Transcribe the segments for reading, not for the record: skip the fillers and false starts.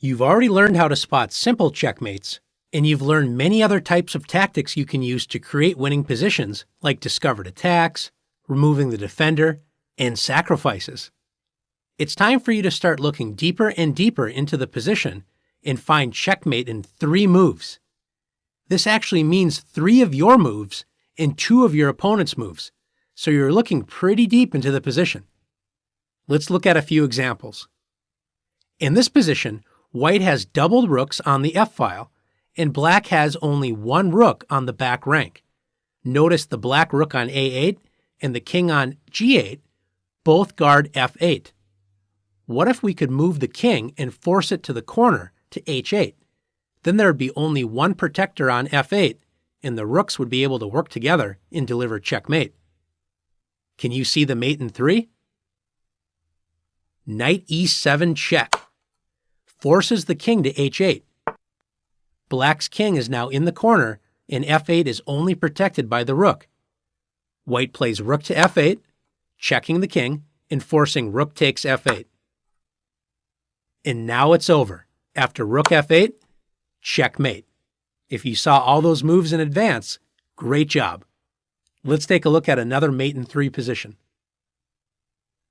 You've already learned how to spot simple checkmates, and you've learned many other types of tactics you can use to create winning positions, like discovered attacks, removing the defender, and sacrifices. It's time for you to start looking deeper and deeper into the position and find checkmate in 3 moves. This actually means 3 of your moves and 2 of your opponent's moves, so you're looking pretty deep into the position. Let's look at a few examples. In this position, white has doubled rooks on the f-file, and black has only 1 rook on the back rank. Notice the black rook on a8 and the king on g8 both guard f8. What if we could move the king and force it to the corner to h8? Then there would be only 1 protector on f8, and the rooks would be able to work together and deliver checkmate. Can you see the mate in 3? Knight e7 check. Forces the king to h8. Black's king is now in the corner, and f8 is only protected by the rook. White plays rook to f8, checking the king, and forcing rook takes f8. And now it's over. After rook f8, checkmate. If you saw all those moves in advance, great job. Let's take a look at another mate in 3 position.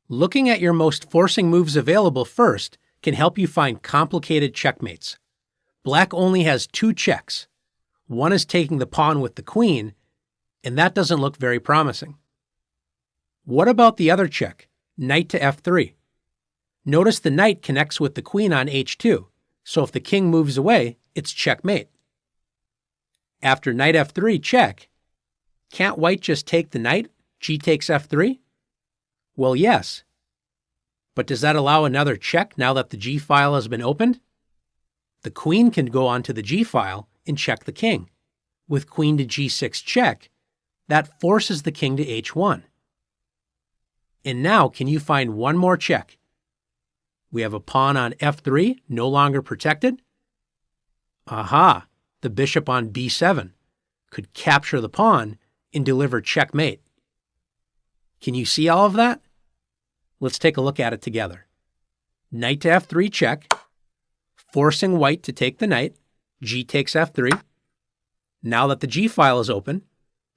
Looking at your most forcing moves available first can help you find complicated checkmates. Black only has 2 checks. One is taking the pawn with the queen, and that doesn't look very promising. What about the other check, knight to f3? Notice the knight connects with the queen on h2, so if the king moves away, it's checkmate. After knight f3 check, can't white just take the knight, g takes f3? Well, yes. But does that allow another check now that the g file has been opened? The queen can go onto the g file and check the king. With queen to g6 check, that forces the king to h1. And now, can you find one more check? We have a pawn on f3, no longer protected. Aha! The bishop on b7 could capture the pawn and deliver checkmate. Can you see all of that? Let's take a look at it together. Knight to f3 check, forcing white to take the knight, g takes f3. Now that the g file is open,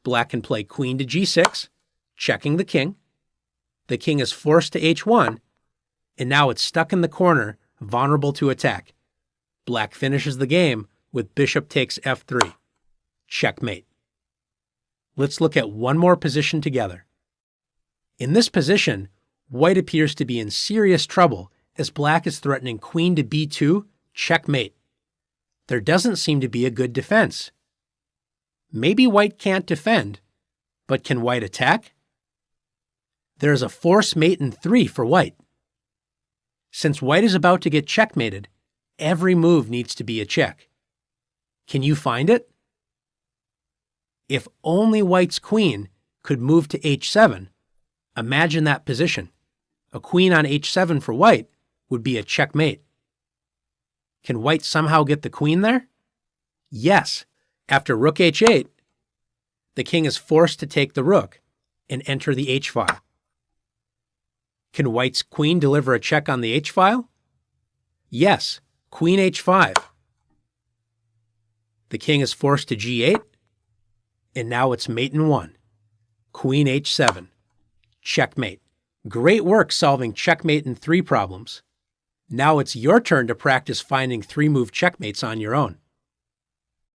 black can play queen to g6, checking the king. The king is forced to h1, and now it's stuck in the corner, vulnerable to attack. Black finishes the game with bishop takes f3. Checkmate. Let's look at one more position together. In this position, white appears to be in serious trouble as black is threatening queen to b2, checkmate. There doesn't seem to be a good defense. Maybe white can't defend, but can white attack? There is a force mate in 3 for white. Since white is about to get checkmated, every move needs to be a check. Can you find it? If only white's queen could move to h7, imagine that position. A queen on h7 for white would be a checkmate. Can white somehow get the queen there? Yes. After rook h8, the king is forced to take the rook and enter the h-file. Can white's queen deliver a check on the h-file? Yes. Queen h5. The king is forced to g8, and now it's mate in 1. Queen h7. Checkmate. Great work solving checkmate in 3 problems. Now it's your turn to practice finding 3-move checkmates on your own.